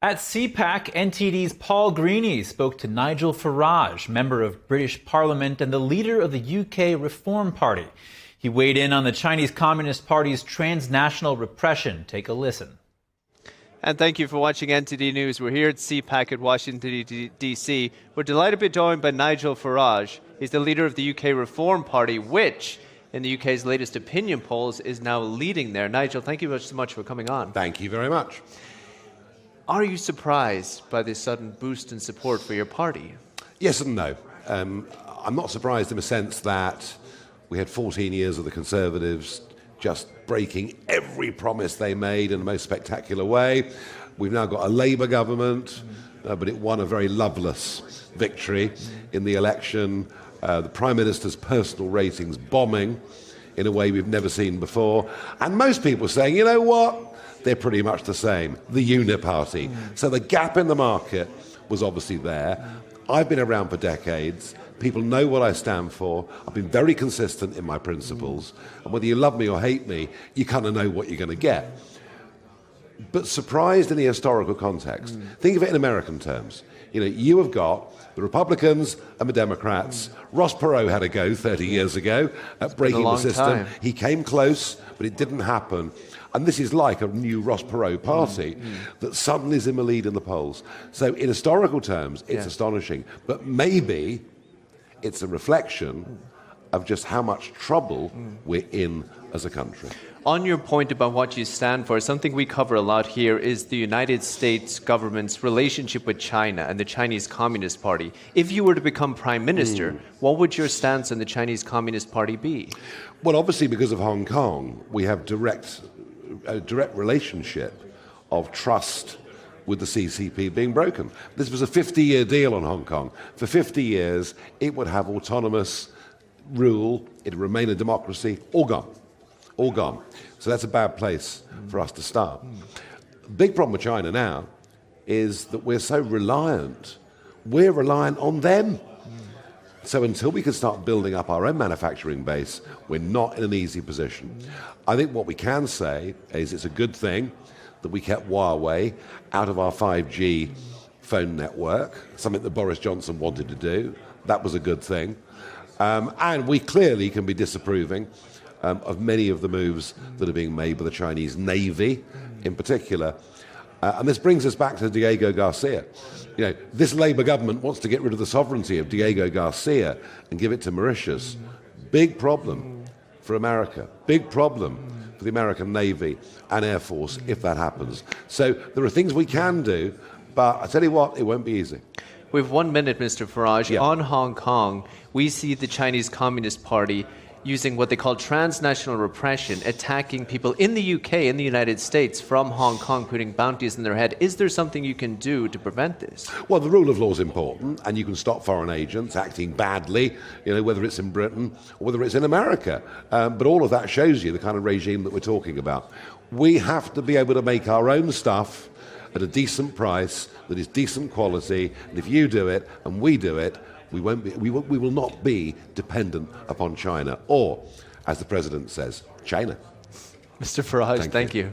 At CPAC, NTD's Paul Greaney spoke to Nigel Farage, member of British Parliament and the leader of the UK Reform Party. He weighed in on the Chinese Communist Party's transnational repression. Take a listen. And thank you for watching NTD News. We're here at CPAC at Washington, D.C. We're delighted to be joined by Nigel Farage. He's the leader of the UK Reform Party, which, in the UK's latest opinion polls, is now leading there. Nigel, thank you so much for coming on. Thank you very much. Are you surprised by this sudden boost in support for your party? Yes and no. I'm not surprised in the sense that we had 14 years of the Conservatives just breaking every promise they made in the most spectacular way. We've now got a Labour government, but it won a very loveless victory in the election. The Prime Minister's personal ratings bombing in a way we've never seen before. And most people saying, you know what? They're pretty much the same, the Uniparty. So the gap in the market was obviously there. I've been around for decades. People know what I stand for. I've been very consistent in my principles. And whether you love me or hate me, you kind of know what you're going to get. But surprised in the historical context. Think of it in American terms. You know, you have got the Republicans and the Democrats. Ross Perot had a go 30 years ago at breaking the system. He came close, but it didn't happen. And this is like a new Ross Perot party that suddenly is in the lead in the polls. So in historical terms, it's astonishing. But maybe it's a reflection of just how much trouble we're in as a country. On your point about what you stand for, something we cover a lot here is the United States government's relationship with China and the Chinese Communist Party. If you were to become Prime Minister, what would your stance on the Chinese Communist Party be? Well, obviously, because of Hong Kong, we have a direct relationship of trust with the CCP being broken. This was a 50-year deal on Hong Kong. For 50 years, it would have autonomous rule, it would remain a democracy, all gone. All gone. So that's a bad place for us to start. Big problem with China now is that we're so reliant. We're reliant on them. So until we can start building up our own manufacturing base, we're not in an easy position. I think what we can say is it's a good thing that we kept Huawei out of our 5G phone network, something that Boris Johnson wanted to do. That was a good thing. And we clearly can be disapproving of many of the moves that are being made by the Chinese Navy in particular. And this brings us back to Diego Garcia. You know, this Labour government wants to get rid of the sovereignty of Diego Garcia and give it to Mauritius. Big problem for America. Big problem for the American Navy and Air Force if that happens. So there are things we can do, but I tell you what, it won't be easy. We have 1 minute, Mr. Farage. On Hong Kong, we see the Chinese Communist Party using what they call transnational repression, attacking people in the UK, in the United States, from Hong Kong, putting bounties in their head. Is there something you can do to prevent this? Well, the rule of law is important, and you can stop foreign agents acting badly, you know, whether it's in Britain or whether it's in America. But all of that shows you the kind of regime that we're talking about. We have to be able to make our own stuff at a decent price that is decent quality, and if you do it and we do it, we will not be dependent upon China, or, as the President says, China. Mr. Farage, thank you.